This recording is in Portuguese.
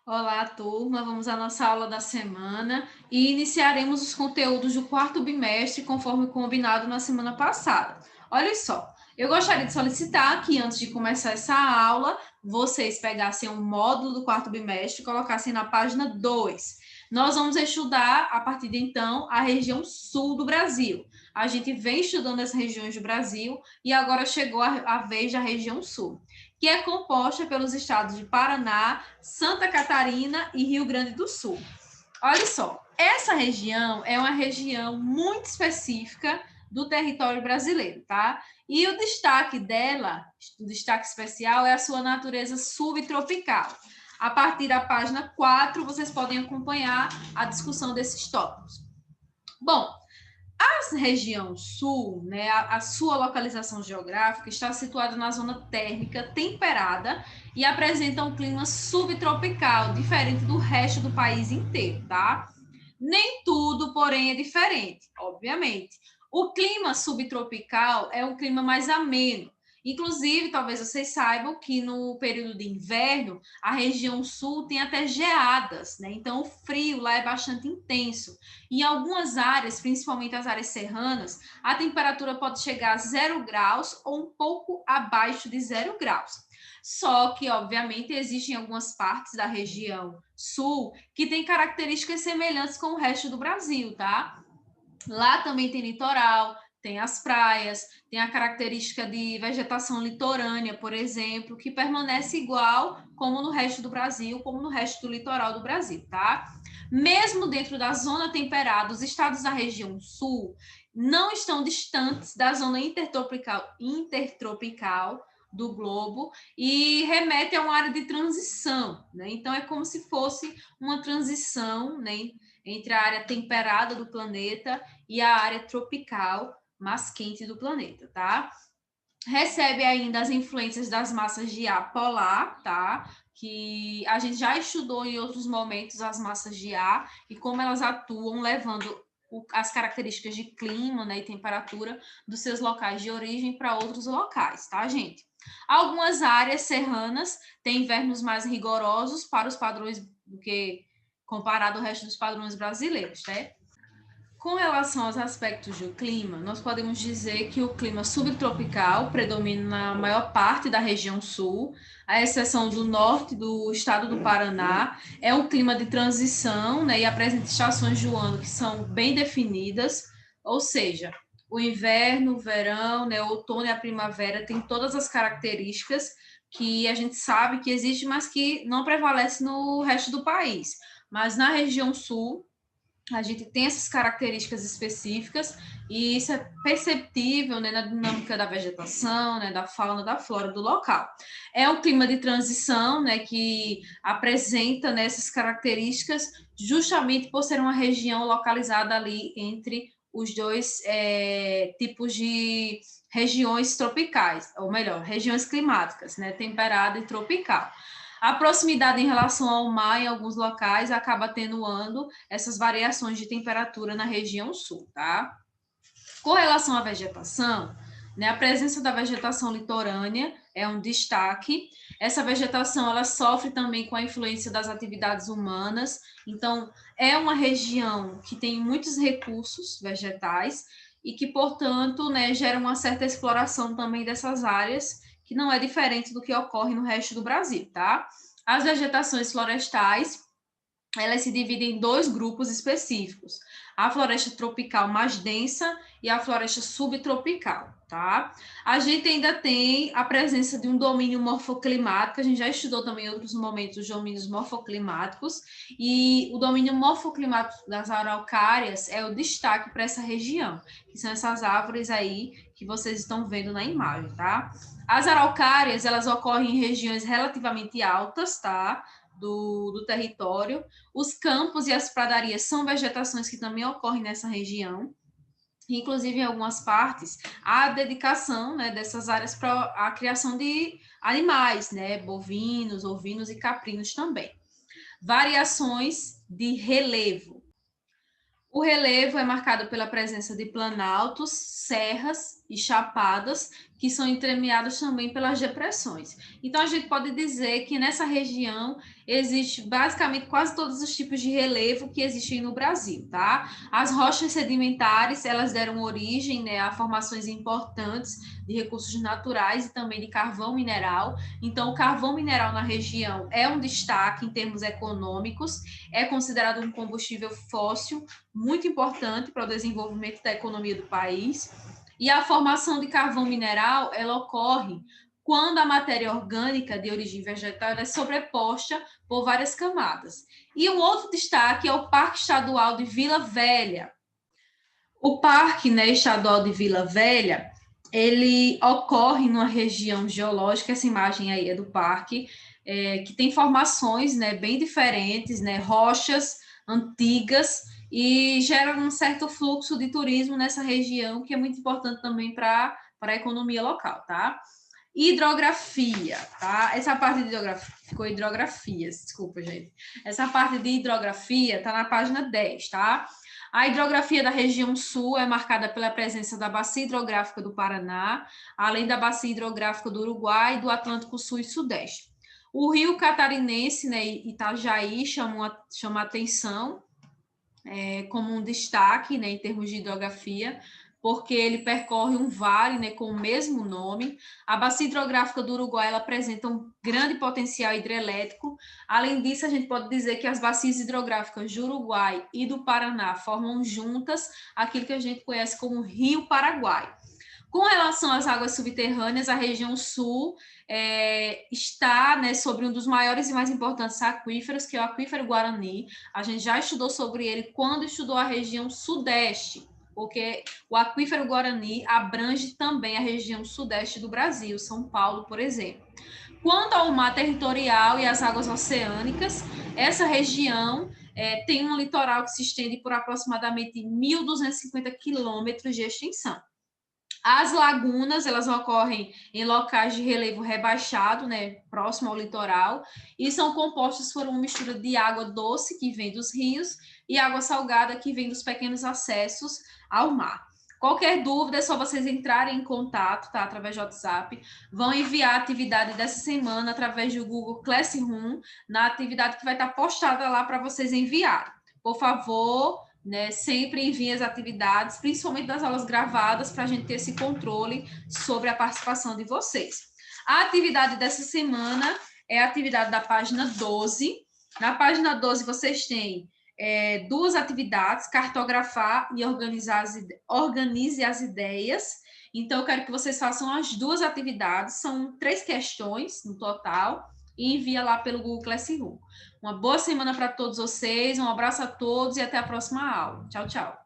Olá, turma. Vamos à nossa aula da semana e iniciaremos os conteúdos do quarto bimestre, conforme combinado na semana passada. Olha só, eu gostaria de solicitar que antes de começar essa aula, vocês pegassem um módulo do quarto bimestre e colocassem na página 2. Nós vamos estudar, a partir de então, a região sul do Brasil. A gente vem estudando as regiões do Brasil e agora chegou a vez da região sul, que é composta pelos estados de Paraná, Santa Catarina e Rio Grande do Sul. Olha só, essa região é uma região muito específica do território brasileiro, tá? E o destaque dela, o destaque especial, é a sua natureza subtropical. A partir da página 4, vocês podem acompanhar a discussão desses tópicos. Bom, a região sul, né, a sua localização geográfica está situada na zona térmica temperada e apresenta um clima subtropical, diferente do resto do país inteiro, tá? Nem tudo, porém, é diferente, obviamente. O clima subtropical é um clima mais ameno. Inclusive, talvez vocês saibam que no período de inverno, a região sul tem até geadas, né? Então, o frio lá é bastante intenso. Em algumas áreas, principalmente as áreas serranas, a temperatura pode chegar a 0 graus ou um pouco abaixo de 0 graus. Só que, obviamente, existem algumas partes da região sul que têm características semelhantes com o resto do Brasil, tá? Lá também tem litoral, tem as praias, tem a característica de vegetação litorânea, por exemplo, que permanece igual como no resto do Brasil, como no resto do litoral do Brasil, tá? Mesmo dentro da zona temperada, os estados da região sul não estão distantes da zona intertropical do globo e remete a uma área de transição, né? Então é como se fosse uma transição, né, entre a área temperada do planeta e a área tropical mais quente do planeta, tá? Recebe ainda as influências das massas de ar polar, tá? Que a gente já estudou em outros momentos as massas de ar e como elas atuam, levando as características de clima, né, e temperatura dos seus locais de origem para outros locais, tá, gente? Algumas áreas serranas têm invernos mais rigorosos para os padrões do que comparado ao resto dos padrões brasileiros, né? Com relação aos aspectos do clima, nós podemos dizer que o clima subtropical predomina na maior parte da região sul, à exceção do norte do estado do Paraná. É um clima de transição, né, e apresenta estações do ano que são bem definidas, ou seja, o inverno, o verão, né, o outono e a primavera têm todas as características que a gente sabe que existe, mas que não prevalece no resto do país. Mas na região sul, a gente tem essas características específicas e isso é perceptível, né, na dinâmica da vegetação, né, da fauna, da flora do local. É um clima de transição, né, que apresenta, né, essas características justamente por ser uma região localizada ali entre os dois tipos de regiões tropicais, ou melhor, regiões climáticas, né, temperada e tropical. A proximidade em relação ao mar, em alguns locais, acaba atenuando essas variações de temperatura na região sul, tá? Com relação à vegetação, né, a presença da vegetação litorânea é um destaque. Essa vegetação ela sofre também com a influência das atividades humanas, então é uma região que tem muitos recursos vegetais e que, portanto, né, gera uma certa exploração também dessas áreas, que não é diferente do que ocorre no resto do Brasil, tá? As vegetações florestais elas se dividem em dois grupos específicos: a floresta tropical mais densa e a floresta subtropical, tá? A gente ainda tem a presença de um domínio morfoclimático, a gente já estudou também em outros momentos os domínios morfoclimáticos, e o domínio morfoclimático das araucárias é o destaque para essa região, que são essas árvores aí que vocês estão vendo na imagem, tá? As araucárias, elas ocorrem em regiões relativamente altas, tá? Do território. Os campos e as pradarias são vegetações que também ocorrem nessa região. Inclusive, em algumas partes, há dedicação, né, dessas áreas para a criação de animais, né, bovinos, ovinos e caprinos também. Variações de relevo. O relevo é marcado pela presença de planaltos, serras e chapadas, que são entremeadas também pelas depressões. Então, a gente pode dizer que nessa região existe basicamente quase todos os tipos de relevo que existem no Brasil, tá? As rochas sedimentares, elas deram origem, né, a formações importantes de recursos naturais e também de carvão mineral. Então, o carvão mineral na região é um destaque em termos econômicos, é considerado um combustível fóssil muito importante para o desenvolvimento da economia do país. E a formação de carvão mineral, ela ocorre quando a matéria orgânica de origem vegetal é sobreposta por várias camadas. E um outro destaque é o Parque Estadual de Vila Velha. O Parque, né, Estadual de Vila Velha, ele ocorre numa região geológica, essa imagem aí é do parque, que tem formações, né, bem diferentes, né, rochas antigas, e gera um certo fluxo de turismo nessa região, que é muito importante também para a economia local, tá? Hidrografia, tá? Essa parte de hidrografia, ficou hidrografias, desculpa, gente. Essa parte de hidrografia tá na página 10, tá? A hidrografia da região sul é marcada pela presença da bacia hidrográfica do Paraná, além da bacia hidrográfica do Uruguai e do Atlântico Sul e Sudeste. O rio Catarinense, né, Itajaí, chama atenção como um destaque, né, em termos de hidrografia, porque ele percorre um vale, né, com o mesmo nome. A bacia hidrográfica do Uruguai ela apresenta um grande potencial hidrelétrico. Além disso, a gente pode dizer que as bacias hidrográficas do Uruguai e do Paraná formam juntas aquilo que a gente conhece como Rio Paraguai. Com relação às águas subterrâneas, a região sul está, né, sobre um dos maiores e mais importantes aquíferos, que é o aquífero Guarani. A gente já estudou sobre ele quando estudou a região sudeste, porque o aquífero Guarani abrange também a região sudeste do Brasil, São Paulo, por exemplo. Quanto ao mar territorial e às águas oceânicas, essa região tem um litoral que se estende por aproximadamente 1.250 quilômetros de extensão. As lagunas, elas ocorrem em locais de relevo rebaixado, né, próximo ao litoral, e são compostas por uma mistura de água doce, que vem dos rios, e água salgada, que vem dos pequenos acessos ao mar. Qualquer dúvida, é só vocês entrarem em contato, tá, através do WhatsApp. Vão enviar a atividade dessa semana através do Google Classroom, na atividade que vai estar postada lá para vocês enviarem. Por favor, né, sempre enviem as atividades, principalmente das aulas gravadas, para a gente ter esse controle sobre a participação de vocês. A atividade dessa semana é a atividade da página 12. Na página 12, vocês têm duas atividades: cartografar e organize as ideias. Então, eu quero que vocês façam as duas atividades, são 3 questões no total, e envia lá pelo Google Classroom. Uma boa semana para todos vocês, um abraço a todos e até a próxima aula. Tchau, tchau.